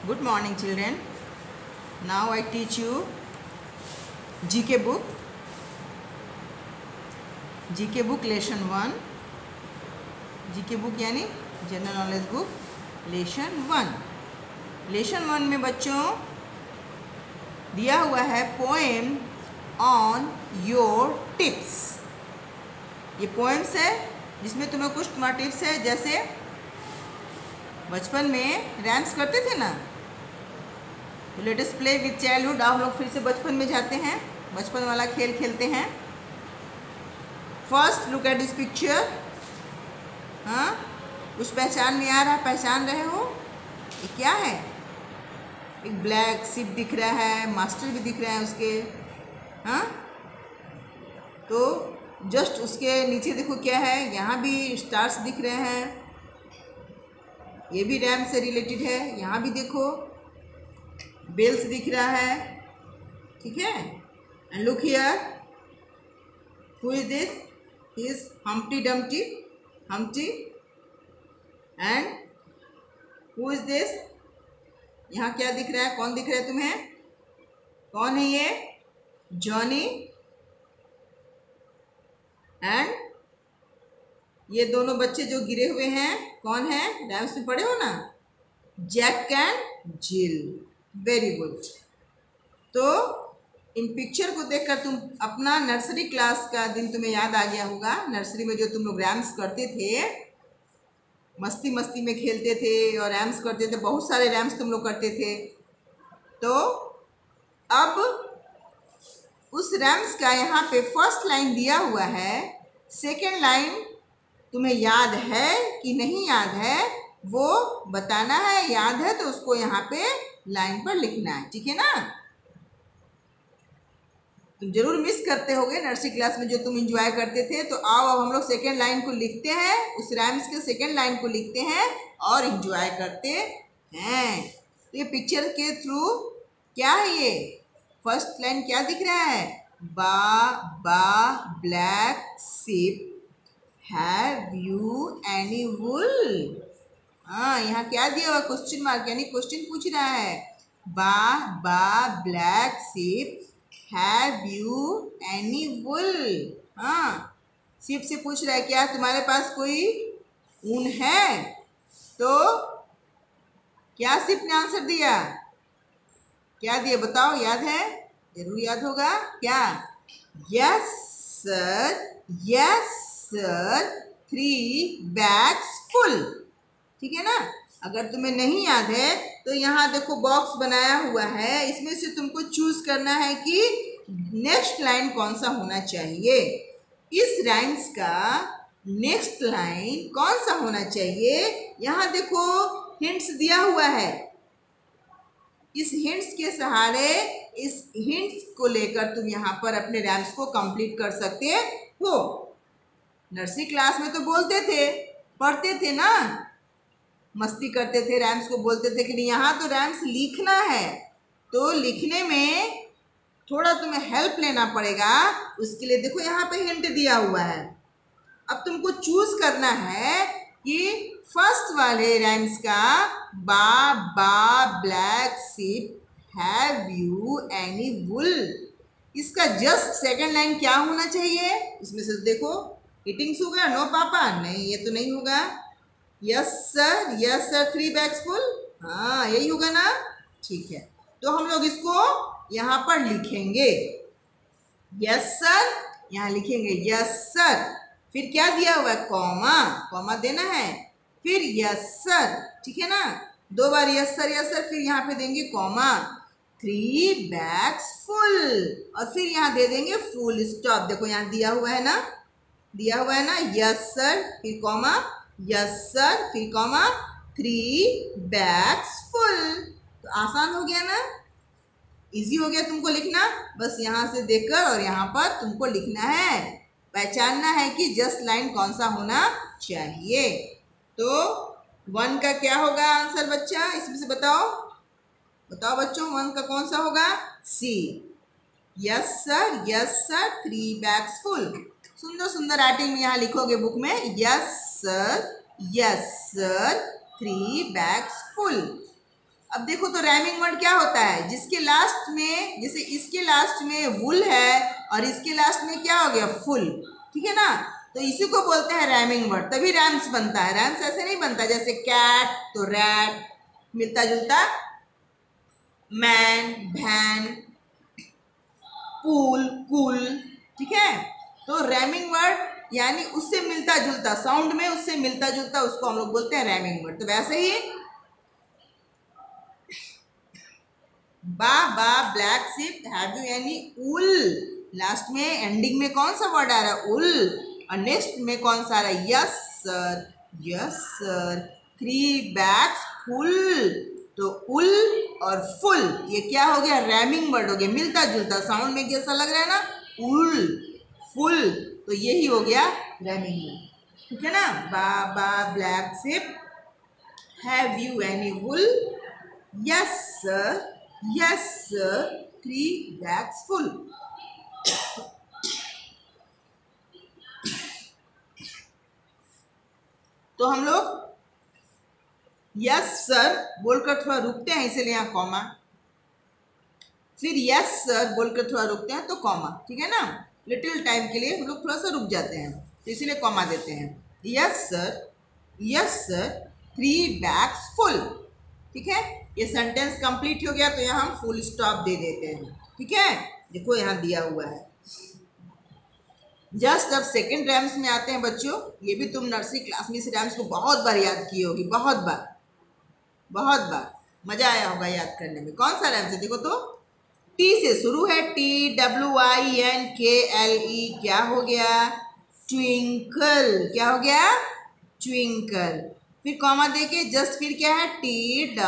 Good morning, children. Now I teach you GK book. GK book lesson 1. GK book यानी general knowledge book lesson 1. Lesson 1 में बच्चों दिया हुआ है poem on your tips. ये poems है जिसमें तुम्हारा टिप्स है. जैसे बचपन में रैम्स करते थे ना, तो let us play with childhood. आप लोग फिर से बचपन में जाते हैं, बचपन वाला खेल खेलते हैं. First look at this picture. हाँ, कुछ पहचान नहीं आ रहा? पहचान रहे हो? ये क्या है? एक ब्लैक शिप दिख रहा है, मास्टर भी दिख रहा है उसके. हाँ, तो जस्ट उसके नीचे देखो क्या है. यहाँ भी स्टार्स दिख रहे हैं, ये भी रैम से रिलेटेड है. यहाँ भी देखो बेल्स दिख रहा है. ठीक है. And look here, who is this? He is Humpty Dumpty. Humpty. And who is this? यहाँ क्या दिख रहा है? कौन दिख रहा है तुम्हें? कौन है ये? जॉनी. एंड ये दोनों बच्चे जो गिरे हुए हैं कौन है? रैम्स में पढ़े हो ना, Jack and Jill. Very good. तो इन पिक्चर को देखकर तुम अपना नर्सरी क्लास का दिन तुम्हें याद आ गया होगा. नर्सरी में जो तुम लोग रैम्स करते थे, मस्ती मस्ती में खेलते थे और रैम्स करते थे. बहुत सारे रैम्स तुम लोग करते थे. तो अब उस रैम्स का यहाँ पे फर्स्ट लाइन दिया हुआ है. सेकेंड लाइन तुम्हें याद है कि नहीं याद है वो बताना है. याद है तो उसको यहाँ पे लाइन पर लिखना है. ठीक है ना? तुम जरूर मिस करते होगे नर्सरी क्लास में जो तुम एंजॉय करते थे. तो आओ अब हम लोग सेकेंड लाइन को लिखते हैं, उस रैम्स के सेकेंड लाइन को लिखते हैं और एंजॉय करते हैं. तो ये पिक्चर के थ्रू क्या है? ये फर्स्ट लाइन क्या दिख रहा है? Baa black sheep have you any wool. हाँ, यहाँ क्या दिया हुआ? क्वेश्चन मार्क, यानी क्वेश्चन पूछ रहा है. Baa black sheep have you any wool. हाँ, शिप से पूछ रहा है क्या तुम्हारे पास कोई ऊन है? तो क्या शिप ने आंसर दिया? क्या दिया बताओ? याद है? जरूर याद होगा. क्या? Yes sir, yes sir, 3 bags full. ठीक है ना? अगर तुम्हें नहीं याद है तो यहाँ देखो बॉक्स बनाया हुआ है, इसमें से तुमको चूज करना है कि नेक्स्ट लाइन कौन सा होना चाहिए. इस राइम्स का नेक्स्ट लाइन कौन सा होना चाहिए? यहाँ देखो हिंट्स दिया हुआ है. इस हिंट्स के सहारे, इस हिंट्स को लेकर तुम यहाँ पर अपने रैम्स को कंप्लीट कर सकते हो. नर्सरी क्लास में तो बोलते थे, पढ़ते थे ना, मस्ती करते थे, रैम्स को बोलते थे. कि यहाँ तो रैम्स लिखना है, तो लिखने में थोड़ा तुम्हें हेल्प लेना पड़ेगा. उसके लिए देखो यहाँ पे हिंट दिया हुआ है. अब तुमको चूज करना है कि फर्स्ट वाले रैम्स का baa black sheep have you any wool, इसका जस्ट सेकंड लाइन क्या होना चाहिए? इसमें से देखो ईटिंग्स होगा. नो पापा, नहीं ये तो नहीं होगा. Yes sir 3 bags full. हाँ, यही होगा ना. ठीक है, तो हम लोग इसको यहाँ पर लिखेंगे. यस सर, यहाँ लिखेंगे यस सर. फिर क्या दिया हुआ है? कॉमा. कॉमा देना है. फिर यस सर. ठीक है ना? 2 बार यस सर, फिर यहाँ पे देंगे कॉमा. 3 bags full. और फिर यहाँ दे देंगे फुल स्टॉप. देखो यहाँ दिया हुआ है ना, दिया हुआ है ना. यस सर, फिर कॉमा, यस सर, फिर कॉमा, 3 bags फुल. तो आसान हो गया ना, इजी हो गया तुमको लिखना. बस यहाँ से देखकर और यहाँ पर तुमको लिखना है, पहचानना है कि जस्ट लाइन कौन सा होना चाहिए. तो 1 का क्या होगा आंसर बच्चा? इसमें से बताओ बच्चों, 1 का कौन सा होगा? C. Yes sir 3 bags full. सुंदर सुंदर राइटिंग में यहाँ लिखोगे बुक में. Yes sir 3 bags full. अब देखो तो रैमिंग वर्ड क्या होता है, जिसके लास्ट में, जैसे इसके लास्ट में वुल है और इसके लास्ट में क्या हो गया, फुल, ठीक है ना, तो इसी को बोलते हैं रैमिंग वर्ड, तभी रैम्स बनता है। रैम्स ऐसे नहीं बनता जैसे कैट तो रैट, मिलता जुलता, मैन वैन, पूल कूल, ठीक है। तो रैमिंग वर्ड यानी उससे मिलता जुलता, साउंड में उससे मिलता जुलता, उसको हम लोग बोलते हैं रैमिंग वर्ड। तो वैसे ही बा baa black sheep, have you any ul, last में एंडिंग में कौन सा वर्ड आ रहा है, उल, और नेक्स्ट में कौन सा आ रहा है, yes sir, yes sir, 3 bags full, तो उल और फुल ये क्या हो गया, रैमिंग वर्ड हो गया, मिलता जुलता, साउंड में कैसा लग रहा है ना, उल फुल, तो यही हो गया रैमिंग वर्ड, ठीक है ना। Baa baa black sheep, have you any wool, yes sir, yes sir, 3 bags full. तो हम लोग यस सर बोलकर थोड़ा रुकते हैं, इसीलिए यहाँ कॉमा, फिर यस सर बोलकर थोड़ा रुकते हैं तो कॉमा, ठीक है ना, लिटिल टाइम के लिए हम लोग थोड़ा सा रुक जाते हैं, तो इसीलिए कॉमा देते हैं। यस सर 3 बैग्स फुल, ठीक है। ये सेंटेंस कंप्लीट हो गया तो यहाँ हम फुल स्टॉप दे देते हैं, ठीक है। देखो यहाँ दिया हुआ है। जस्ट अब सेकंड रैम्स में आते हैं बच्चों, ये भी तुम नर्सरी क्लास में इस रैम्स को बहुत बार याद किए होगी, बहुत बार मजा आया होगा याद करने में। कौन सा रैम्स है देखो तो, टी से शुरू है, TWINKLE, क्या हो गया, ट्विंकल, क्या हो गया, ट्विंकल, फिर कॉमा देके जस्ट फिर क्या है, TWINKLE,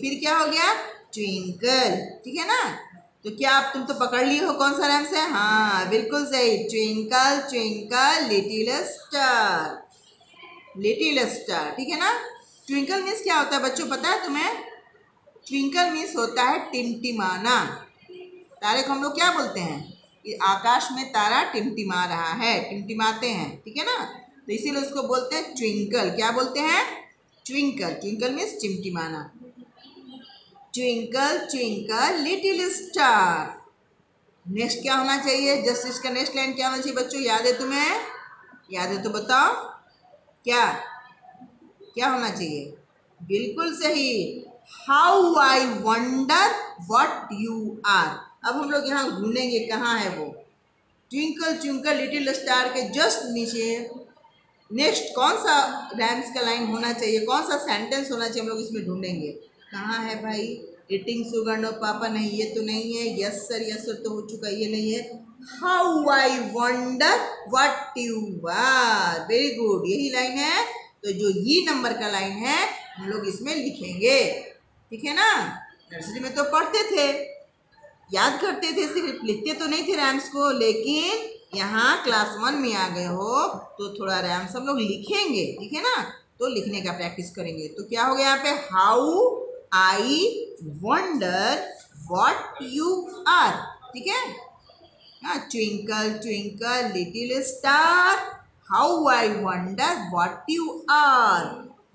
फिर क्या हो गया, ट्विंकल, ठीक है ना। तो क्या आप तुम तो पकड़ लिए हो कौन सा रैम्स है, हाँ बिल्कुल सही, twinkle twinkle little star, little star, ठीक है ना। ट्विंकल मीन्स क्या होता है बच्चों, पता है तुम्हें, ट्विंकल मीन्स होता है टिमटिमाना, तारे को हम लोग क्या बोलते हैं, आकाश में तारा टिमटिमा रहा है, टिमटिमाते हैं, ठीक है ना, तो इसीलिए उसको बोलते हैं ट्विंकल, क्या बोलते हैं, ट्विंकल, ट्विंकल मीन्स टिमटिमाना, twinkle twinkle little star. Next क्या होना चाहिए, जस्ट इसका नेक्स्ट लाइन क्या होना चाहिए बच्चों, याद है तुम्हें, याद है तो बताओ, क्या क्या होना चाहिए, बिल्कुल सही, how I wonder what you are. अब हम लोग यहाँ ढूंढेंगे कहाँ है वो, ट्विंकल ट्विंकल लिटिल स्टार के जस्ट नीचे नेक्स्ट कौन सा रैम्स का लाइन होना चाहिए, कौन सा सेंटेंस होना चाहिए, हम लोग इसमें ढूंढेंगे कहाँ है भाई। ईटिंग शुगर नो पापा, नहीं ये तो नहीं है, यस सर तो हो चुका, ये नहीं है, how I wonder what you are, very good, यही लाइन है। तो जो ये नंबर का लाइन है हम लोग इसमें लिखेंगे, ठीक है ना। नर्सरी में तो पढ़ते थे, याद करते थे, सिर्फ लिखते तो नहीं थे रैम्स को, लेकिन यहाँ क्लास 1 में आ गए हो तो थोड़ा रैम्स हम लोग लिखेंगे, ठीक है ना, तो लिखने का प्रैक्टिस करेंगे। तो क्या हो गया यहाँ पे, how I wonder what you are, ठीक है, हाँ, twinkle twinkle little star, how I wonder what you are.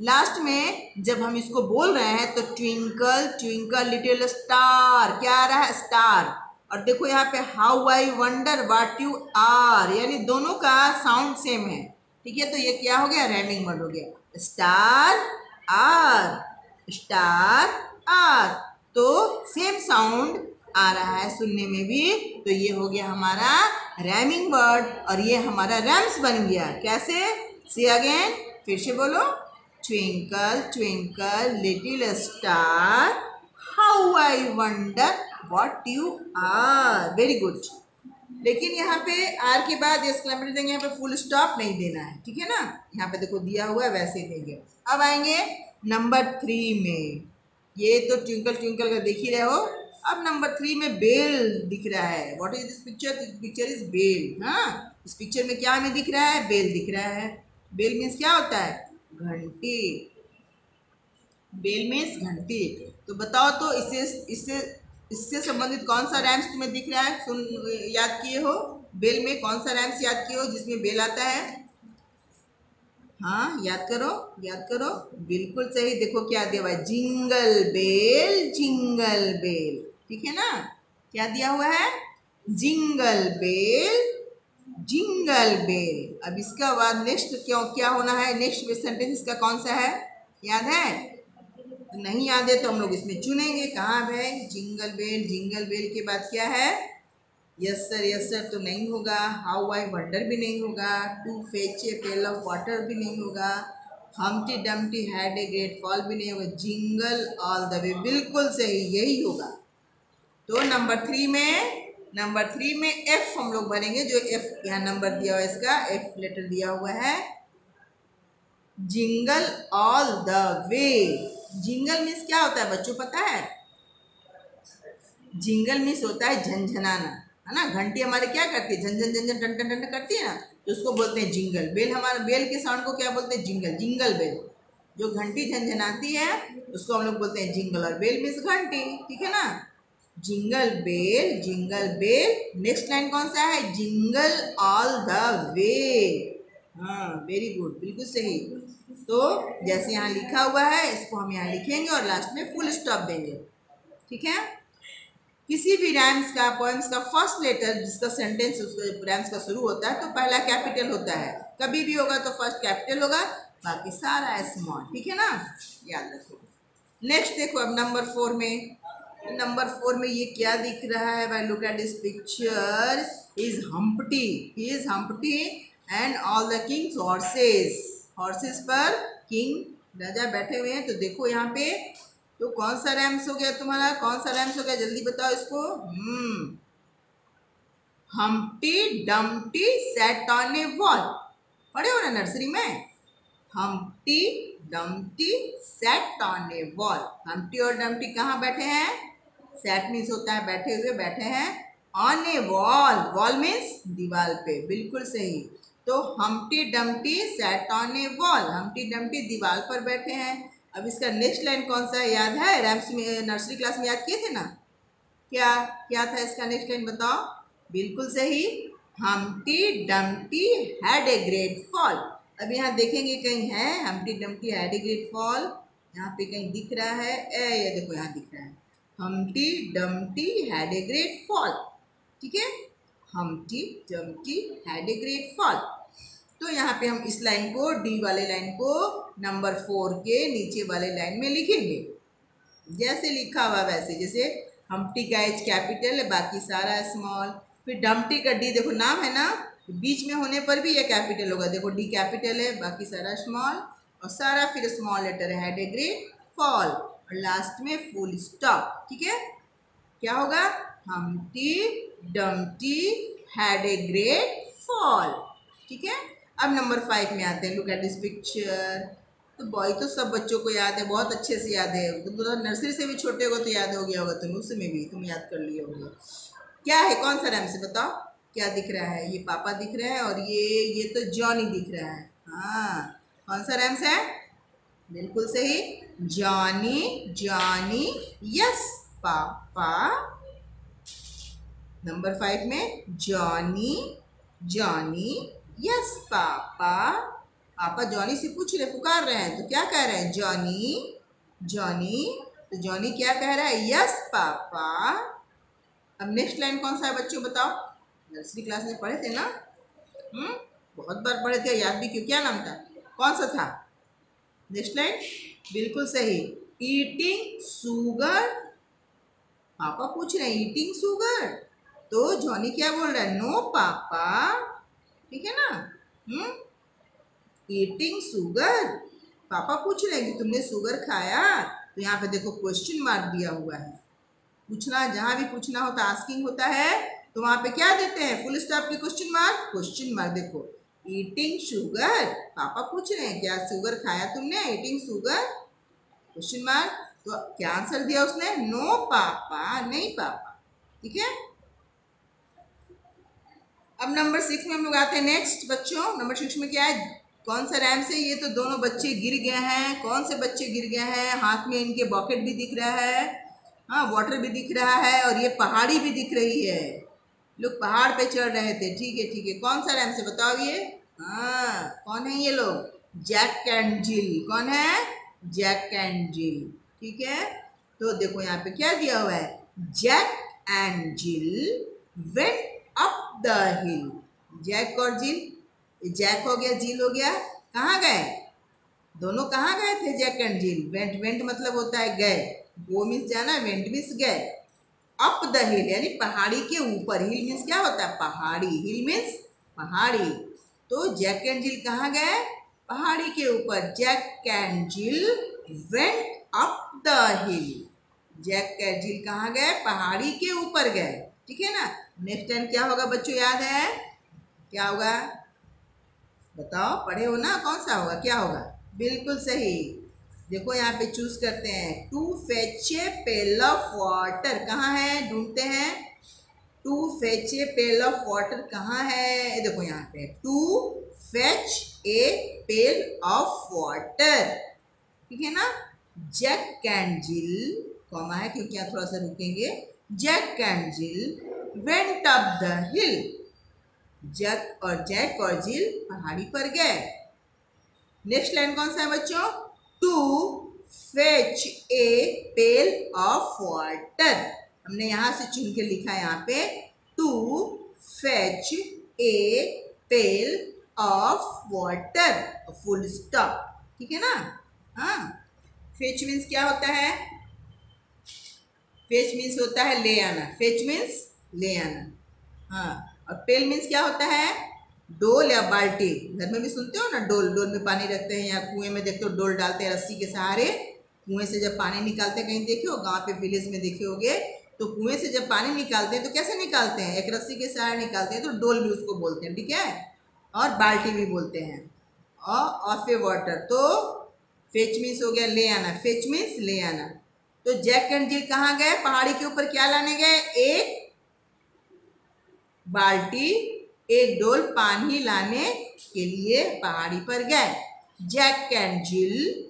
Last में जब हम इसको बोल रहे हैं तो ट्विंकल ट्विंकल लिटिल स्टार, क्या आ रहा है, स्टार, और देखो यहाँ पे how I wonder what you are, यानी दोनों का साउंड सेम है, ठीक है। तो ये क्या हो गया, रैमिंग वर्ड हो गया, स्टार आर, स्टार आर, तो सेम साउंड आ रहा है सुनने में भी, तो ये हो गया हमारा रैमिंग वर्ड, और ये हमारा रैम्स बन गया। कैसे, सी अगेन, फिर से बोलो, twinkle twinkle little star, how I wonder what you are, very good. लेकिन यहाँ पे आर के बाद एक्सक्लेमेटरी देंगे, यहाँ पे फुल स्टॉप नहीं देना है, ठीक है ना, यहाँ पे देखो दिया हुआ है वैसे ही देंगे। अब आएंगे नंबर 3 में, ये तो ट्विंकल ट्विंकल का देख ही रहे हो। अब नंबर 3 में बेल दिख रहा है, what is this picture, this picture is bell, हाँ, इस पिक्चर में क्या हमें दिख रहा है, बेल दिख रहा है। बेल मीन्स क्या होता है, घंटी, बेल मीन्स घंटी। तो बताओ तो इससे संबंधित कौन सा रैम्स तुम्हें दिख रहा है, सुन याद किए हो, बेल में कौन सा रैम्स याद किए हो जिसमें बेल आता है, हाँ, याद करो, याद करो। बिल्कुल सही। देखो क्या दिया हुआ है, जिंगल बेल जिंगल बेल। ठीक है ना, क्या दिया हुआ है, जिंगल बेल जिंगल बेल। अब इसका बाद नेक्स्ट क्यों क्या होना है, नेक्स्ट सेंटेंस इसका कौन सा है, याद है? तो नहीं याद है तो हम लोग इसमें चुनेंगे। कहाँ है, जिंगल बेल के बाद क्या है, यस सर तो नहीं होगा। हाउ आई वंडर भी नहीं होगा। To fetch a pail of water भी नहीं होगा। Humpty Dumpty had a great fall भी नहीं होगा। जिंगल ऑल द वे, बिल्कुल सही, यही होगा। तो नंबर 3 में एफ हम लोग भरेंगे। जो एफ यहाँ नंबर दिया हुआ है, इसका एफ लेटर दिया हुआ है, jingle all the way. Jingle means क्या होता है बच्चों, पता है? जिंगल मीन्स होता है झनझनाना, है ना। घंटी हमारे क्या करती है, झन झन झन झन टन टन टन करती है ना, तो उसको बोलते हैं जिंगल। बेल, हमारे बेल के साउंड को क्या बोलते हैं, जिंगल, जिंगल बेल। जो घंटी झनझनाती है उसको हम लोग बोलते हैं जिंगल, और बेल मीन्स घंटी। ठीक है ना, jingle bell jingle bell. Next line कौन सा है, जिंगल ऑल द वे। हाँ, वेरी गुड, बिल्कुल सही। तो जैसे यहाँ लिखा हुआ है इसको हम यहाँ लिखेंगे और लास्ट में फुल स्टॉप देंगे। ठीक है, किसी भी रैम्स का, पोएम्स का फर्स्ट लेटर जिसका सेंटेंस उसका रैम्स का शुरू होता है तो पहला कैपिटल होता है। कभी भी होगा तो फर्स्ट कैपिटल होगा, बाकी सारा स्मॉल। ठीक है ना, याद रखो। नेक्स्ट देखो अब नंबर 4 में ये क्या दिख रहा है भाई, look at this picture. Is Humpty and all the king's horses. Horses पर किंग राजा बैठे हुए हैं। तो देखो यहाँ पे, तो कौन सा रैम्स हो गया तुम्हारा, कौन सा रैम्स हो गया, जल्दी बताओ इसको। हम्पटी डम्पटी सैट ऑन ए वॉल। पढ़े हो ना नर्सरी में, हम्पटी डम्पटी सैट ऑन ए वॉल। हम्पटी और डम्पटी कहाँ बैठे हैं, सैट मीन्स होता है बैठे हुए, बैठे हैं on a wall. Wall means दीवार पे, बिल्कुल सही। तो हम्पटी डम्पटी सैट ऑन ए वॉल, हम्पटी डम्पटी दीवार पर बैठे हैं। अब इसका नेक्स्ट लाइन कौन सा है, याद है? रैम्स में नर्सरी क्लास में याद किए थे ना, क्या क्या था इसका नेक्स्ट लाइन बताओ। बिल्कुल सही, हम्पटी डम्पटी हैड ए ग्रेट फॉल। अब यहाँ देखेंगे कहीं है हम्पटी डम्पटी हैड ए ग्रेट फॉल, यहाँ पे कहीं दिख रहा है, ये देखो यहाँ दिख रहा है, हम्पटी डम्पटी हैड ए ग्रेट फॉल। ठीक है, हम्पटी डम्पटी हैड ए ग्रेट फॉल। तो यहाँ पे हम इस लाइन को, डी वाले लाइन को नंबर 4 के नीचे वाले लाइन में लिखेंगे। जैसे लिखा हुआ वैसे, जैसे हम्पटी का एच कैपिटल है, बाकी सारा स्मॉल। फिर डम्पटी का डी देखो नाम है ना, बीच में होने पर भी ये कैपिटल होगा। देखो डी कैपिटल है, बाकी सारा स्मॉल, और सारा फिर स्मॉल लेटर है, हैड ए ग्रेट फॉल, और लास्ट में फुल स्टॉप। ठीक है, क्या होगा, हम्पटी डम्पटी हैड ए ग्रेट फॉल। ठीक है, अब नंबर 5 में आते हैं। Look at this picture. तो बॉय तो सब बच्चों को याद है, बहुत अच्छे से याद है। तुम तो नर्सरी से भी छोटे हो तो याद हो गया होगा, तुम उसमें भी तुम याद कर लिए होगे। क्या है, कौन सा रैम से बताओ, क्या दिख रहा है, ये पापा दिख रहे हैं और ये तो जॉनी दिख रहा है। हाँ, कौन सा रैम्स है, बिल्कुल सही, जॉनी जॉनी, यस पापा। नंबर 5 में जॉनी जॉनी, यस पापा। पापा जॉनी से पूछ रहे, पुकार रहे हैं, तो क्या कह रहे हैं, जॉनी जॉनी। तो जॉनी क्या कह रहा है, यस पापा। अब नेक्स्ट लाइन कौन सा है बच्चों बताओ, नर्सरी क्लास में पढ़े थे ना, बहुत बार पढ़े थे, याद भी क्यों, क्या नाम था, कौन सा था नेक्स्ट लाइन, बिल्कुल सही, ईटिंग शुगर। पापा पूछ रहे हैं ईटिंग शुगर, तो जॉनी क्या बोल रहा है, नो पापा। ठीक है ना, ईटिंग शुगर। पापा पूछ रहे हैं कि तुमने शुगर खाया, तो यहाँ पे देखो क्वेश्चन मार्क दिया हुआ है। पूछना, जहां भी पूछना होता आस्किंग होता है, तो वहां पे क्या देते हैं, फुल स्टॉप के क्वेश्चन मार्क। देखो ईटिंग शुगर, पापा पूछ रहे हैं क्या शुगर खाया तुमने, ईटिंग शुगर क्वेश्चन मार्क। तो क्या आंसर दिया उसने, नो पापा, नहीं पापा। ठीक है, अब नंबर 6 में हम लोग आते हैं। नेक्स्ट बच्चों, नंबर 6 में क्या है, कौन सा रैम से, ये तो दोनों बच्चे गिर गए हैं। कौन से बच्चे गिर गए हैं, हाथ में इनके बॉकेट भी दिख रहा है, हाँ वाटर भी दिख रहा है, और ये पहाड़ी भी दिख रही है, लोग पहाड़ पे चढ़ रहे थे। ठीक है ठीक है, कौन सा रैम से बताओ ये, हाँ कौन है ये लोग, जैक एंड जिल। कौन है? जैक एंड जिल। ठीक है, तो देखो यहाँ पे क्या दिया हुआ है, Jack and Jill went up the hill. Jack और जिल, जैक हो गया जिल हो गया, कहाँ गए? दोनों कहाँ गए थे? Jack and Jill. Went, went मतलब होता है गए, गो मीन्स जाना, वेंट मीन्स गए। अप द हिल यानी पहाड़ी के ऊपर। हिल मीन्स क्या होता है? पहाड़ी। हिल मीन्स पहाड़ी। तो जैक एंड जिल कहाँ गए? पहाड़ी के ऊपर। Jack and Jill went up the hill. Jack and Jill कहाँ गए? पहाड़ी के ऊपर गए। ठीक है ना। नेक्स्ट टाइम क्या होगा बच्चों, याद है? क्या होगा बताओ, पढ़े हो ना? कौन सा होगा, क्या होगा? बिल्कुल सही। देखो यहाँ पे चूज करते हैं, to fetch a pail of water. कहाँ है? ढूंढते हैं। To fetch a pail of water कहाँ है? देखो यहाँ पे, to fetch a pail of water. ठीक है ना। जैक एंड जिल, कॉमा है क्योंकि यहाँ थोड़ा सा रुकेंगे। Jack and Jill went up the hill. Jack और जिल पहाड़ी पर गए। नेक्स्ट लाइन कौन सा है बच्चों? To fetch a pail of water. हमने यहां से चुन के लिखा है यहाँ पे, to fetch a pail of water, full stop. ठीक है ना। हाँ, फेच मीन्स क्या होता है? फेच मीन्स होता है ले आना। फेच मीन्स ले आना। हाँ, और पेल मीन्स क्या होता है? डोल या बाल्टी। घर में भी सुनते हो ना, डोल। डोल में पानी रखते हैं, या कुएं में देखते हो डोल डालते हैं रस्सी के सहारे। कुएं से जब पानी निकालते हैं, कहीं देखे हो गाँव पे, विलेज में देखे होगे, तो कुएं से जब पानी निकालते हैं तो कैसे निकालते हैं? एक रस्सी के सहारे निकालते हैं, तो डोल भी उसको बोलते हैं। ठीक है, और बाल्टी भी बोलते हैं। और ऑफ ए वाटर, तो फेच मीन्स हो गया ले आना। फेच मीन्स ले आना। तो जैक एंड जिल कहाँ गए? पहाड़ी के ऊपर क्या लाने गए? एक बाल्टी, एक डोल पानी लाने के लिए पहाड़ी पर गए। जैक एंड जिल,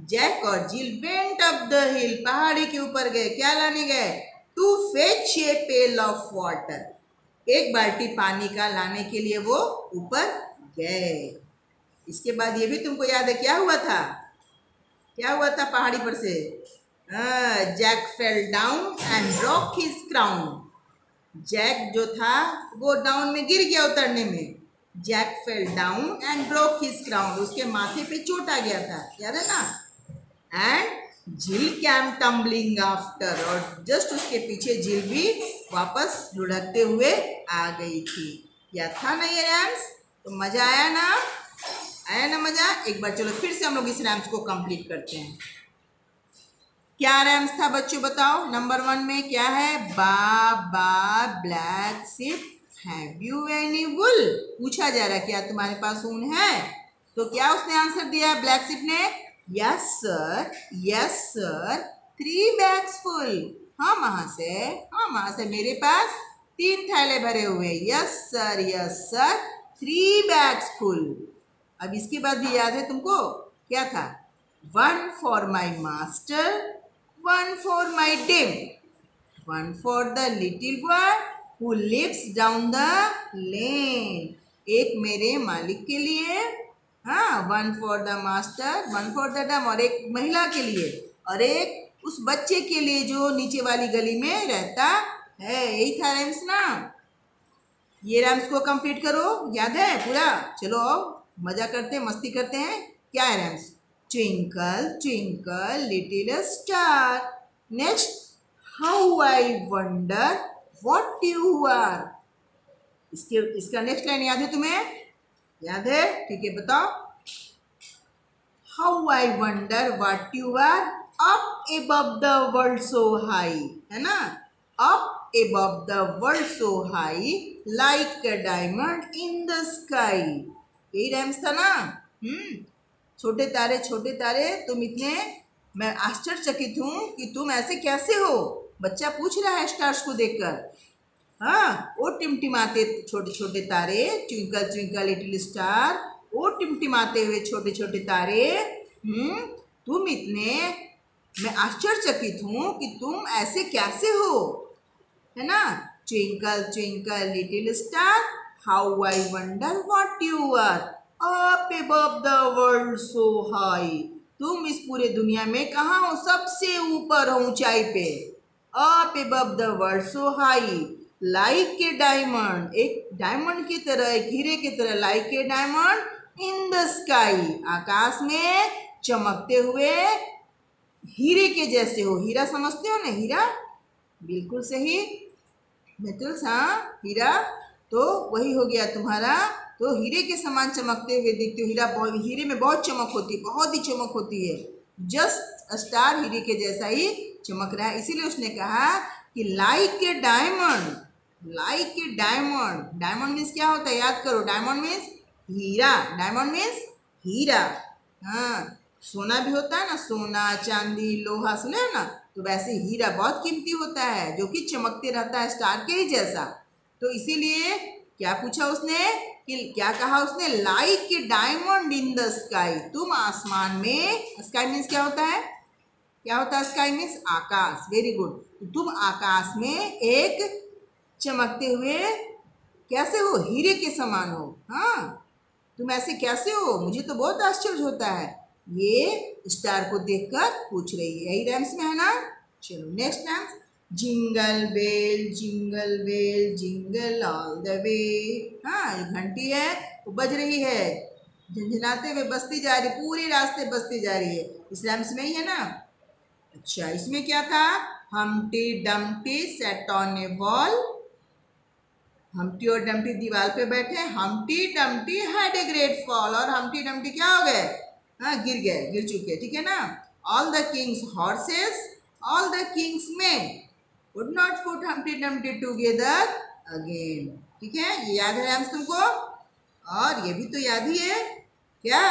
जैक और जिल वेंट अप द हिल, पहाड़ी के ऊपर गए। क्या लाने गए? To fetch a pail of water, एक बाल्टी पानी का लाने के लिए वो ऊपर गए। इसके बाद ये भी तुमको याद है क्या हुआ था? क्या हुआ था पहाड़ी पर से? Jack fell down and broke his crown. Jack जो था वो डाउन में गिर गया उतरने में। Jack fell down and broke his crown, उसके माथे पे चोट आ गया था, याद है ना। And Jill came tumbling after, और जस्ट उसके पीछे जिल भी वापस लुढ़कते हुए आ गई थी। याद था ना ये रैम्स? तो मजा आया ना? आया ना मजा? एक बार चलो फिर से हम लोग इस रैम्स को कंप्लीट करते हैं। क्या रैम्स था बच्चों बताओ? नंबर 1 में क्या है? Baa black sheep have you any wool. पूछा जा रहा है क्या तुम्हारे पास ऊन है? तो क्या उसने आंसर दिया ब्लैक शिप ने? Yes sir, yes sir, 3 bags full. हाँ महाशय, मेरे पास 3 थैले भरे हुए। Yes sir, 3 bags full. अब इसके बाद भी याद है तुमको? क्या था? 1 for my master, 1 for my dame, 1 for the little boy who lives down the lane. एक मेरे मालिक के लिए, हाँ, 1 for the master, 1 for the dame, और एक महिला के लिए, और एक उस बच्चे के लिए जो नीचे वाली गली में रहता है। यही था रैम्स ना। ये रैम्स को कंप्लीट करो, याद है पूरा? चलो आओ मजा करते हैं, मस्ती करते हैं। क्या है rhymes? Twinkle twinkle little star. Next, how I wonder what you are. इसका नेक्स्ट लाइन याद है तुम्हें? याद है? ठीक है, बताओ। How I wonder what you are up above the world so high, है ना। Up above the world so high like a diamond in the sky. यही रैम्स था ना। छोटे तारे तुम इतने, मैं आश्चर्यचकित हूँ कि तुम ऐसे कैसे हो। बच्चा पूछ रहा है स्टार्स को देखकर। हाँ, वो टिमटिमाते छोटे छोटे तारे, ट्विंकल ट्विंकल लिटिल स्टार, वो टिमटिमाते हुए छोटे छोटे तारे, तुम इतने, मैं आश्चर्यचकित हूँ कि तुम ऐसे कैसे हो, है ना। Twinkle twinkle little star, how I wonder what you are up above the world so high, तुम इस पूरे दुनिया में कहाँ हो, सबसे ऊपर हो ऊंचाई पे। up above the world so high, like a diamond, एक डायमंड की तरह, एक हीरे की तरह, like a diamond in the sky, आकाश में चमकते हुए हीरे के जैसे हो। हीरा समझते हो ना, हीरा, बिल्कुल सही मित्रुल्स, हाँ हीरा तो वही हो गया तुम्हारा। तो हीरे के समान चमकते हुए दिखते हो। हीरे में बहुत चमक होती है, बहुत ही चमक होती है। जस्ट स्टार हीरे के जैसा ही चमक रहा है, इसीलिए उसने कहा कि like a diamond, like a diamond. Diamond means क्या होता है, याद करो, डायमंड मीन्स हीरा, डायमंड मीन्स हीरा। हाँ, सोना भी होता है ना, सोना चांदी लोहा, सुने है ना, तो वैसे हीरा बहुत कीमती होता है, जो कि चमकते रहता है स्टार के ही जैसा। तो इसीलिए क्या पूछा उसने, कि क्या कहा उसने, like a diamond in the sky, तुम आसमान में, स्काई मीन्स क्या होता है, क्या होता है स्काई मीन्स आकाश, वेरी गुड। तो तुम आकाश में एक चमकते हुए कैसे हो, हीरे के समान हो। हाँ, तुम ऐसे कैसे हो, मुझे तो बहुत आश्चर्य होता है, ये स्टार को देखकर पूछ रही है। यही रैम्स में है ना। चलो next rhymes, jingle bell jingle all the way. हाँ, जो घंटी है वो बज रही है, झंझनाते हुए बजती जा रही, पूरे रास्ते बजती जा रही है। इस रैम्स में ही है ना। अच्छा, इसमें क्या था, Humpty Dumpty set on a wall, Humpty और डम्टी दीवार पे बैठे, Humpty Dumpty had a great fall, और हम्टी डम्टी क्या हो गए, हाँ गिर गए, गिर चुके, ठीक है ना। All the king's horses, all the Kings main would not put Humpty Dumpty together again, ठीक है, ये याद है रैम्स तुमको। और ये भी तो याद ही है, क्या,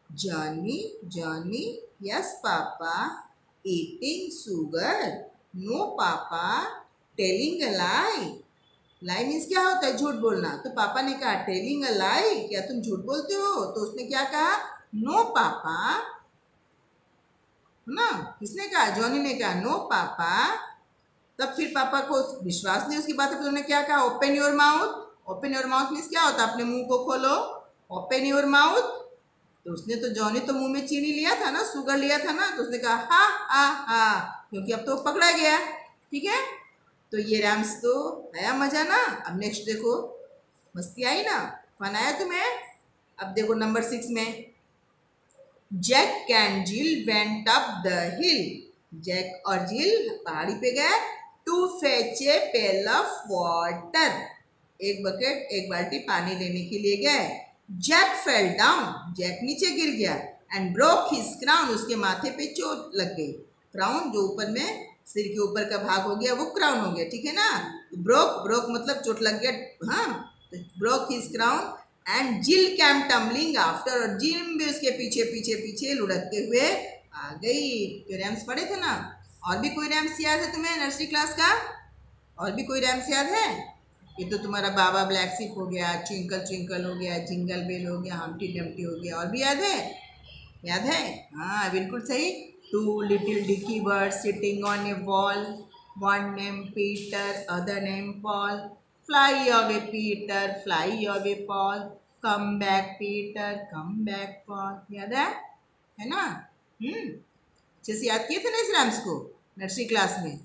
Johnny Johnny yes papa eating sugar, no papa telling a lie. Lie means क्या होता है, झूठ बोलना। तो पापा ने कहा टेलिंग अ लाई, क्या तुम झूठ बोलते हो। तो उसने क्या कहा, नो पापा, ना, किसने कहा, जॉनी ने कहा नो पापा। तब फिर पापा को विश्वास नहीं उसकी बात है, तो उन्होंने क्या कहा, open your mouth. Open your mouth means क्या होता है, अपने मुंह को खोलो, ओपन योर माउथ। तो उसने तो, जॉनी तो मुंह में चीनी लिया था ना, शुगर लिया था ना, तो उसने कहा हा हा हा, क्योंकि अब तो पकड़ा गया, ठीक है। तो ये रैम्स तो आया मजा ना। अब नेक्स्ट देखो, मस्ती आई ना, फन आया तुम्हें। अब देखो नंबर 6 में, Jack and Jill went up the hill, Jack और जिल पहाड़ी पे गए, to fetch a pail of water, एक बकेट एक बाल्टी पानी लेने के लिए गए। जैक फेल डाउन, जैक नीचे गिर गया, एंड ब्रोक हिज क्राउन, उसके माथे पे चोट लग गई। क्राउन जो ऊपर में सिर के ऊपर का भाग हो गया, वो क्राउन हो गया, ठीक है ना। ब्रोक, ब्रोक मतलब चोट लग गया, हाँ, तो broke his crown and Jill came tumbling after, और जिल भी उसके पीछे पीछे पीछे लुढ़कते हुए आ गई। तो रैम्स पढ़े थे ना। और भी कोई रैम्स याद है तुम्हें नर्सरी क्लास का, और भी कोई रैम्स याद है। ये तो तुम्हारा बाबा ब्लैक शिप हो गया, ट्विंकल ट्विंकल हो गया, जिंगल बेल हो गया, हम्टी डम्टी हो गया, और भी याद है, याद है, हाँ बिल्कुल सही। Two little dicky bird sitting on a wall, one name Peter other name Paul, fly away Peter fly away Paul, come back Peter come back Paul, याद है ना। अच्छे से याद किए थे ना इस रैम्स को नर्सरी क्लास में,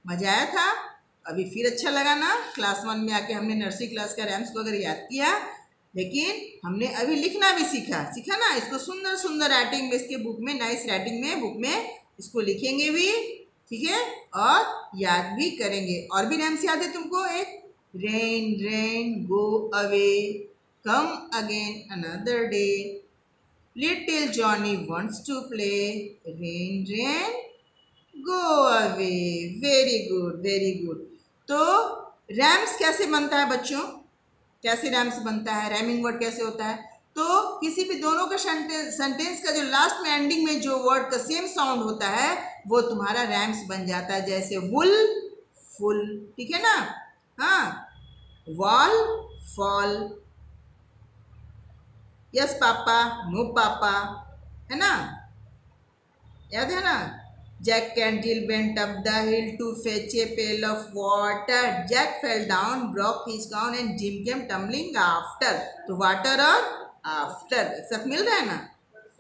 मजा आया था। अभी फिर अच्छा लगा ना, क्लास 1 में आके हमने नर्सरी क्लास का रैम्स को अगर याद किया, लेकिन हमने अभी लिखना भी सीखा, सीखा ना। इसको सुंदर सुंदर राइटिंग में, इसके बुक में, नाइस राइटिंग में बुक में इसको लिखेंगे भी, ठीक है, और याद भी करेंगे। और भी रैम्स याद है तुमको, एक rain rain go away come again another day, little Johnny wants to play, rain rain go away, very good very good. तो रैम्स कैसे बनता है बच्चों, कैसे रैम्स बनता है, रैमिंग वर्ड कैसे होता है। तो किसी भी दोनों का सेंटेंस का जो लास्ट में एंडिंग में जो वर्ड का सेम साउंड होता है, वो तुम्हारा रैम्स बन जाता है। जैसे वुल फुल, ठीक है ना, हाँ, wall fall, yes papa no papa, है ना, याद है ना। Jack and Jill went up the hill to fetch a pail of water, Jack fell down broke his crown and Jim came tumbling after. तो वाटर और after. एक साथ मिल रहा है ना।